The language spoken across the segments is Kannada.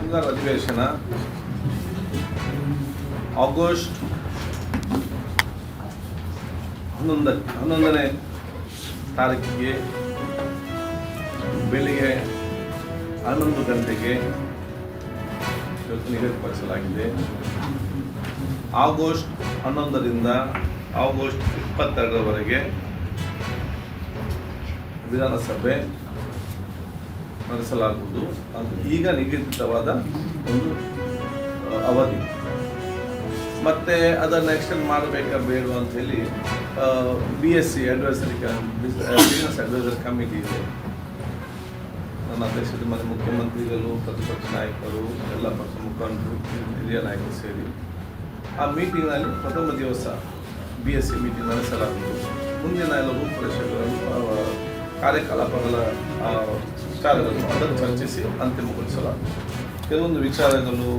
ಮುಂಗಾರು ಅಧಿವೇಶನ ಆಗಸ್ಟ್ 11ನೇ ತಾರೀಕಿಗೆ ಬೆಳಿಗ್ಗೆ 11 ಗಂಟೆಗೆ ನಿಗದಿಪಡಿಸಲಾಗಿದೆ. ಆಗಸ್ಟ್ 11ರಿಂದ ಆಗಸ್ಟ್ 22ರವರೆಗೆ ವಿಧಾನಸಭೆ ನಡೆಸಲಾಗುವುದು. ಅದು ಈಗ ನಿಗದಿತವಾದ ಒಂದು ಅವಧಿ. ಮತ್ತು ಅದನ್ನು ಎಕ್ಸ್ಟೆಂಡ್ ಮಾಡಬೇಕಾ ಬೇಡ ಅಂತ ಹೇಳಿ BSC advisory business advisory committee ಇದೆ. ನನ್ನ ಅಧ್ಯಕ್ಷತೆ ಮತ್ತು ಮುಖ್ಯಮಂತ್ರಿಗಳು, ಪ್ರತಿಪಕ್ಷ ನಾಯಕರು, ಎಲ್ಲ ಪಕ್ಷ ಮುಖಂಡರು, ಹಿರಿಯ ನಾಯಕರು ಸೇರಿ ಆ ಮೀಟಿಂಗ್ನಲ್ಲಿ ಪ್ರಥಮ ದಿವಸ BSC ಮೀಟಿಂಗ್ ನಡೆಸಲಾಗುವುದು. ಮುಂದಿನ ಎಲ್ಲ ರೂಪುರೇಷೆಗಳನ್ನು ಕಾರ್ಯಕಲಾಪಗಳ ವಿಚಾರಗಳು ಅದನ್ನು ಚರ್ಚಿಸಿ ಅಂತಿಮಗೊಳಿಸಲಾಗುವುದು. ಕೆಲವೊಂದು ವಿಚಾರಗಳು,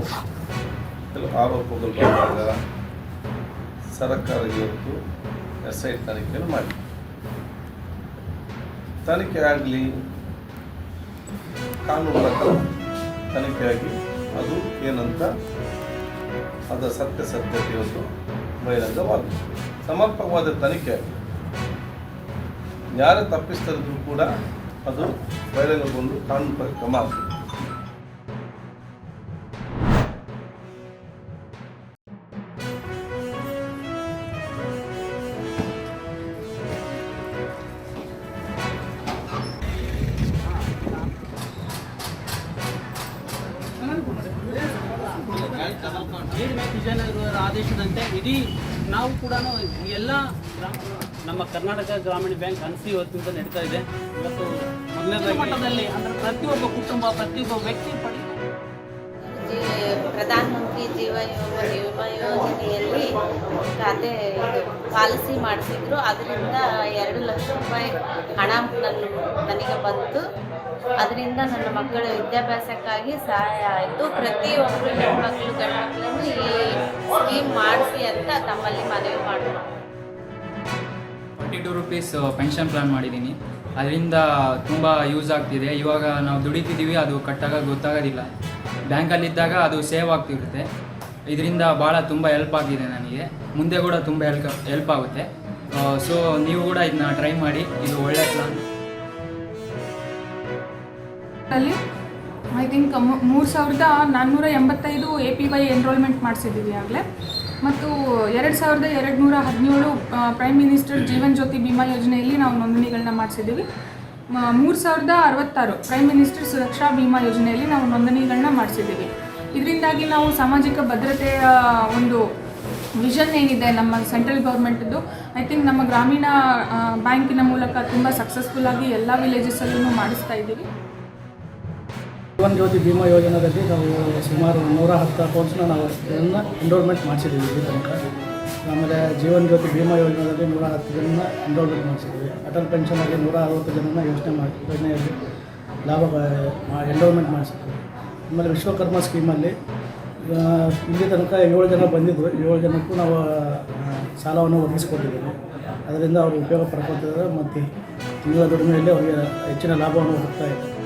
ಕೆಲವು ಆರೋಪಗಳು ಬಂದಾಗ ಸರ್ಕಾರ ಇವತ್ತು SIT ತನಿಖೆಯನ್ನು ಮಾಡಿ ತನಿಖೆ ಆಗಲಿ, ಕಾನೂನು ಪ್ರಕಾರ ತನಿಖೆಯಾಗಿ ಅದು ಏನಂತ ಅದರ ಸತ್ಯತೆಯನ್ನು ಬಹಿರಂಗವಾಗುತ್ತೆ. ಸಮರ್ಪಕವಾದ ತನಿಖೆ ಯಾರೇ ತಪ್ಪಿಸ್ತರಿದ್ರು ಕೂಡ ಅದು ಬಹಿರಂಗಗೊಂಡು ಕಾನೂನು ಪ್ರಕಾರ ಕ್ರಮ ಆಗ್ತದೆ. ವಿಜಯನಗರ ಆದೇಶದಂತೆ ಇಡೀ ನಾವು ಕೂಡ ಎಲ್ಲ ನಮ್ಮ ಕರ್ನಾಟಕ ಗ್ರಾಮೀಣ ಬ್ಯಾಂಕ್ ಅನ್ಸಿ ಇವತ್ತಿಂದ ನಡೀತಾ ಇದೆ. ಇವತ್ತು ಮೊದಲನೇ ಮಟ್ಟದಲ್ಲಿ ಅಂದರೆ ಪ್ರತಿಯೊಬ್ಬ ಕುಟುಂಬ, ಪ್ರತಿಯೊಬ್ಬ ವ್ಯಕ್ತಿ ಪ್ರಧಾನಮಂತ್ರಿ ವಿಮಾ ಯೋಜನೆಯಲ್ಲಿ ಖಾತೆ ಪಾಲಿಸಿ ಮಾಡಿಸಿದ್ರು. ಅದರಿಂದ 2 ಲಕ್ಷ ರೂಪಾಯಿ ಹಣ ನನಗೆ ಬಂತು. ಅದರಿಂದ ನನ್ನ ಮಕ್ಕಳ ವಿದ್ಯಾಭ್ಯಾಸಕ್ಕಾಗಿ ಸಹಾಯ ಆಯಿತು. ಪ್ರತಿಯೊಬ್ಬರು ಹೆಣ್ಮಕ್ಳು ಗಂಡು ಮಕ್ಕಳನ್ನು ಈ ಸ್ಕೀಮ್ ಮಾಡಿಸಿ ಅಂತ ತಮ್ಮಲ್ಲಿ ಮನವಿ ಮಾಡೋದು. 42 ರೂಪೀಸ್ ಪೆನ್ಷನ್ ಪ್ಲಾನ್ ಮಾಡಿದ್ದೀನಿ. ಅದರಿಂದ ತುಂಬ ಯೂಸ್ ಆಗ್ತಿದೆ. ಇವಾಗ ನಾವು ದುಡಿತಿದ್ದೀವಿ, ಅದು ಕಟ್ಟಾಗ ಗೊತ್ತಾಗೋದಿಲ್ಲ. ಬ್ಯಾಂಕಲ್ಲಿದ್ದಾಗ ಅದು ಸೇವ್ ಆಗ್ತಿರುತ್ತೆ. ಇದರಿಂದ ಭಾಳ ತುಂಬ ಹೆಲ್ಪ್ ಆಗಿದೆ ನನಗೆ. ಮುಂದೆ ಕೂಡ ತುಂಬ ಹೆಲ್ಪ್ ಆಗುತ್ತೆ. ಸೊ ನೀವು ಕೂಡ ಇದನ್ನ ಟ್ರೈ ಮಾಡಿ. ಇದು ಒಳ್ಳೆ ಪ್ಲಾನ್. ಅಲ್ಲಿ ಐ ಥಿಂಕ್ 3485 APY ಎನ್ರೋಲ್ಮೆಂಟ್ ಮಾಡಿಸಿದ್ದೀವಿ ಆಗಲೇ. ಮತ್ತು 2217 ಪ್ರೈಮ್ ಮಿನಿಸ್ಟರ್ ಜೀವನ್ ಜ್ಯೋತಿ ಬಿಮಾ ಯೋಜನೆಯಲ್ಲಿ ನಾವು ನೋಂದಣಿಗಳನ್ನ ಮಾಡಿಸಿದ್ದೀವಿ. 3066 ಪ್ರೈಮ್ ಮಿನಿಸ್ಟರ್ ಸುರಕ್ಷಾ ಬಿಮಾ ಯೋಜನೆಯಲ್ಲಿ ನಾವು ನೋಂದಣಿಗಳನ್ನ ಮಾಡಿಸಿದ್ದೀವಿ. ಇದರಿಂದಾಗಿ ನಾವು ಸಾಮಾಜಿಕ ಭದ್ರತೆಯ ಒಂದು ವಿಷನ್ ಏನಿದೆ ನಮ್ಮ ಸೆಂಟ್ರಲ್ ಗೌರ್ಮೆಂಟ್ದು, ಐ ಥಿಂಕ್ ನಮ್ಮ ಗ್ರಾಮೀಣ ಬ್ಯಾಂಕಿನ ಮೂಲಕ ತುಂಬ ಸಕ್ಸಸ್ಫುಲ್ಲಾಗಿ ಎಲ್ಲ ವಿಲೇಜಸಲ್ಲೂ ಮಾಡಿಸ್ತಾ ಇದ್ದೀವಿ. ಜೀವನ್ ಜ್ಯೋತಿ ಬಿಮಾ ಯೋಜನೆಯಲ್ಲಿ ನಾವು ಸುಮಾರು 110 ಅಕೌಂಟ್ಸ್ನ ನಾವು ಎನ್ರೋಲ್ಮೆಂಟ್ ಮಾಡಿಸಿದ್ದೀವಿ ಇಲ್ಲಿ ತನಕ. ಆಮೇಲೆ ಜೀವನ್ ಜ್ಯೋತಿ ಬಿಮಾ ಯೋಜನೆಯಲ್ಲಿ 110 ಜನನ ಎನ್ರೋಲ್ಮೆಂಟ್ ಮಾಡಿಸಿದ್ದೀವಿ. ಅಟಲ್ ಪೆನ್ಷನಲ್ಲಿ 160 ಜನನ ಯೋಜನೆಯಲ್ಲಿ ಎನ್ರೋಲ್ಮೆಂಟ್ ಮಾಡಿಸಿದ್ದೀವಿ. ಆಮೇಲೆ ವಿಶ್ವಕರ್ಮ ಸ್ಕೀಮಲ್ಲಿ ಇಲ್ಲಿ ತನಕ 7 ಜನ ಬಂದಿದ್ದರು. 7 ಜನಕ್ಕೂ ನಾವು ಸಾಲವನ್ನು ಒದಗಿಸ್ಕೊಟ್ಟಿದ್ದೀವಿ. ಅದರಿಂದ ಅವರು ಉಪಯೋಗ ಪಡ್ಕೊತಿದ್ದಾರೆ ಮತ್ತು ತಿಂಗಳ ದುಡಿಮೆಯಲ್ಲಿ ಅವರಿಗೆ ಹೆಚ್ಚಿನ ಲಾಭವನ್ನು ಹುಡುಕ್ತಾ ಇದ್ದಾರೆ.